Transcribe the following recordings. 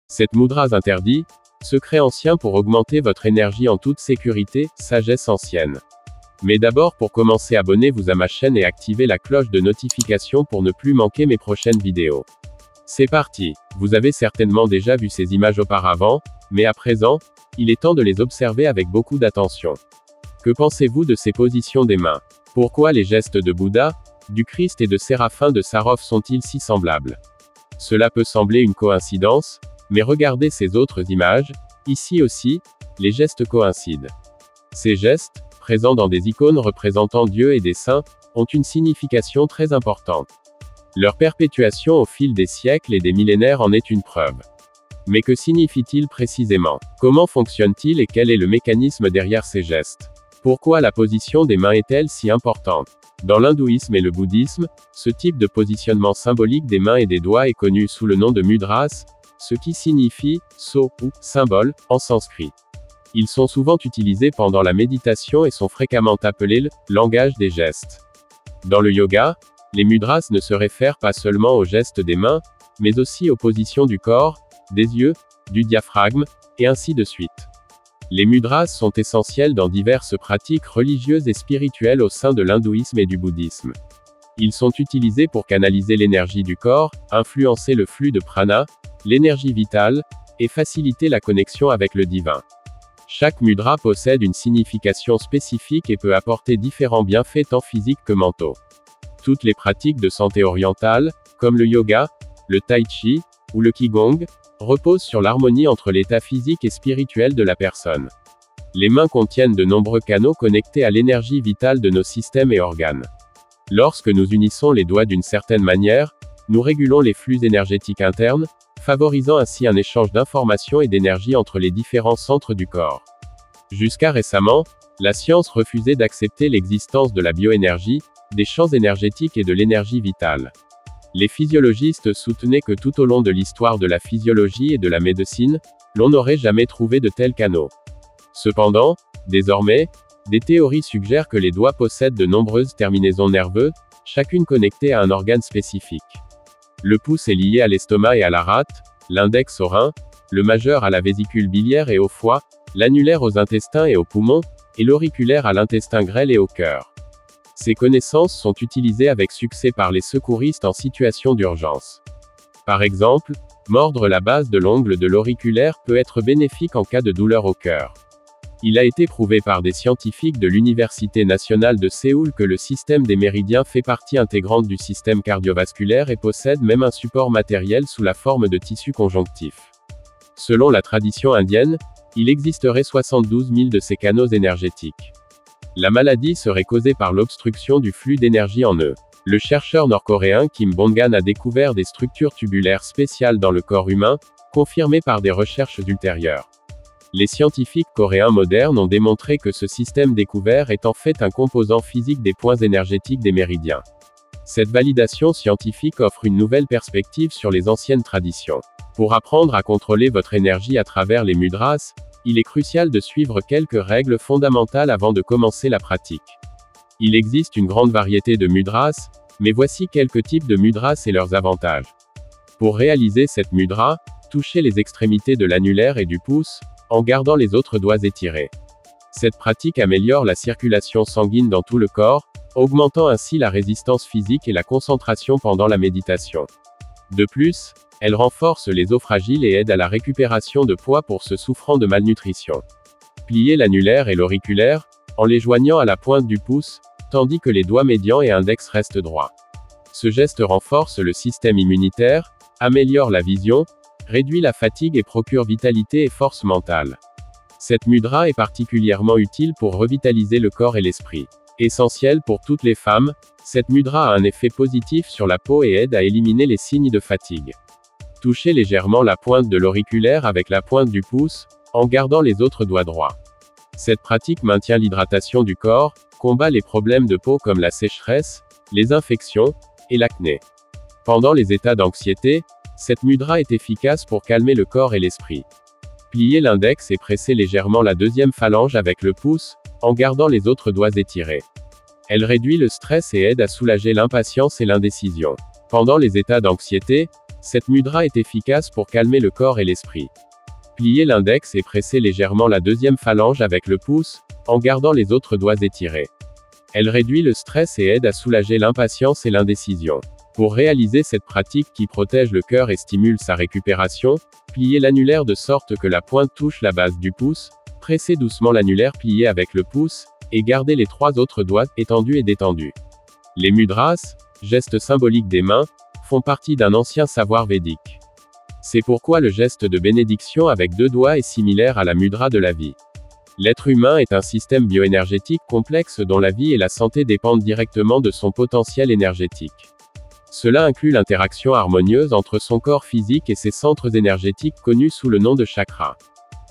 Cette mudras interdit, secret ancien pour augmenter votre énergie en toute sécurité, sagesse ancienne. Mais d'abord pour commencer abonnez-vous à ma chaîne et activez la cloche de notification pour ne plus manquer mes prochaines vidéos. C'est parti. Vous avez certainement déjà vu ces images auparavant, mais à présent, il est temps de les observer avec beaucoup d'attention. Que pensez-vous de ces positions des mains? Pourquoi les gestes de Bouddha, du Christ et de Séraphin de Sarov sont-ils si semblables? Cela peut sembler une coïncidence, mais regardez ces autres images, ici aussi, les gestes coïncident. Ces gestes, présents dans des icônes représentant Dieu et des saints, ont une signification très importante. Leur perpétuation au fil des siècles et des millénaires en est une preuve. Mais que signifie-t-il précisément? Comment fonctionne-t-il et quel est le mécanisme derrière ces gestes? Pourquoi la position des mains est-elle si importante? Dans l'hindouisme et le bouddhisme, ce type de positionnement symbolique des mains et des doigts est connu sous le nom de mudras, ce qui signifie « sceau » ou « symbole » en sanskrit. Ils sont souvent utilisés pendant la méditation et sont fréquemment appelés le « langage des gestes ». Dans le yoga, les mudras ne se réfèrent pas seulement aux gestes des mains, mais aussi aux positions du corps, des yeux, du diaphragme, et ainsi de suite. Les mudras sont essentiels dans diverses pratiques religieuses et spirituelles au sein de l'hindouisme et du bouddhisme. Ils sont utilisés pour canaliser l'énergie du corps, influencer le flux de prana, l'énergie vitale, et faciliter la connexion avec le divin. Chaque mudra possède une signification spécifique et peut apporter différents bienfaits tant physiques que mentaux. Toutes les pratiques de santé orientale, comme le yoga, le tai chi, ou le qigong, reposent sur l'harmonie entre l'état physique et spirituel de la personne. Les mains contiennent de nombreux canaux connectés à l'énergie vitale de nos systèmes et organes. Lorsque nous unissons les doigts d'une certaine manière, nous régulons les flux énergétiques internes, favorisant ainsi un échange d'informations et d'énergie entre les différents centres du corps. Jusqu'à récemment, la science refusait d'accepter l'existence de la bioénergie, des champs énergétiques et de l'énergie vitale. Les physiologistes soutenaient que tout au long de l'histoire de la physiologie et de la médecine, l'on n'aurait jamais trouvé de tels canaux. Cependant, désormais, des théories suggèrent que les doigts possèdent de nombreuses terminaisons nerveuses, chacune connectée à un organe spécifique. Le pouce est lié à l'estomac et à la rate, l'index au rein, le majeur à la vésicule biliaire et au foie, l'annulaire aux intestins et aux poumons, et l'auriculaire à l'intestin grêle et au cœur. Ces connaissances sont utilisées avec succès par les secouristes en situation d'urgence. Par exemple, mordre la base de l'ongle de l'auriculaire peut être bénéfique en cas de douleur au cœur. Il a été prouvé par des scientifiques de l'Université nationale de Séoul que le système des méridiens fait partie intégrante du système cardiovasculaire et possède même un support matériel sous la forme de tissu conjonctif. Selon la tradition indienne, il existerait 72 000 de ces canaux énergétiques. La maladie serait causée par l'obstruction du flux d'énergie en eux. Le chercheur nord-coréen Kim Bong-an a découvert des structures tubulaires spéciales dans le corps humain, confirmées par des recherches ultérieures. Les scientifiques coréens modernes ont démontré que ce système découvert est en fait un composant physique des points énergétiques des méridiens. Cette validation scientifique offre une nouvelle perspective sur les anciennes traditions. Pour apprendre à contrôler votre énergie à travers les mudras, il est crucial de suivre quelques règles fondamentales avant de commencer la pratique. Il existe une grande variété de mudras, mais voici quelques types de mudras et leurs avantages. Pour réaliser cette mudra, touchez les extrémités de l'annulaire et du pouce, en gardant les autres doigts étirés. Cette pratique améliore la circulation sanguine dans tout le corps, augmentant ainsi la résistance physique et la concentration pendant la méditation. De plus, elle renforce les os fragiles et aide à la récupération de poids pour ceux souffrant de malnutrition. Pliez l'annulaire et l'auriculaire, en les joignant à la pointe du pouce, tandis que les doigts médians et index restent droits. Ce geste renforce le système immunitaire, améliore la vision, réduit la fatigue et procure vitalité et force mentale. Cette mudra est particulièrement utile pour revitaliser le corps et l'esprit. Essentielle pour toutes les femmes, cette mudra a un effet positif sur la peau et aide à éliminer les signes de fatigue. Touchez légèrement la pointe de l'auriculaire avec la pointe du pouce, en gardant les autres doigts droits. Cette pratique maintient l'hydratation du corps, combat les problèmes de peau comme la sécheresse, les infections, et l'acné. Pendant les états d'anxiété, cette mudra est efficace pour calmer le corps et l'esprit. Pliez l'index et pressez légèrement la deuxième phalange avec le pouce, en gardant les autres doigts étirés. Elle réduit le stress et aide à soulager l'impatience et l'indécision. Pendant les états d'anxiété, Cette mudra est efficace pour calmer le corps et l'esprit. Pliez l'index et pressez légèrement la deuxième phalange avec le pouce, en gardant les autres doigts étirés. Elle réduit le stress et aide à soulager l'impatience et l'indécision. Pour réaliser cette pratique qui protège le cœur et stimule sa récupération, pliez l'annulaire de sorte que la pointe touche la base du pouce, pressez doucement l'annulaire plié avec le pouce, et gardez les 3 autres doigts étendus et détendus. Les mudras, gestes symboliques des mains, font partie d'un ancien savoir védique. C'est pourquoi le geste de bénédiction avec 2 doigts est similaire à la mudra de la vie. L'être humain est un système bioénergétique complexe dont la vie et la santé dépendent directement de son potentiel énergétique. Cela inclut l'interaction harmonieuse entre son corps physique et ses centres énergétiques connus sous le nom de chakras.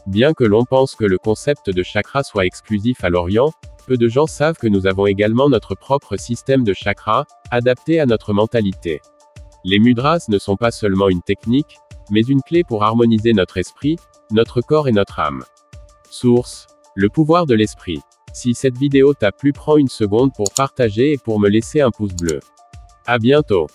Bien que l'on pense que le concept de chakra soit exclusif à l'Orient, peu de gens savent que nous avons également notre propre système de chakras, adapté à notre mentalité. Les mudras ne sont pas seulement une technique, mais une clé pour harmoniser notre esprit, notre corps et notre âme. Source: le pouvoir de l'esprit. Si cette vidéo t'a plu, prends une seconde pour partager et pour me laisser un pouce bleu. À bientôt.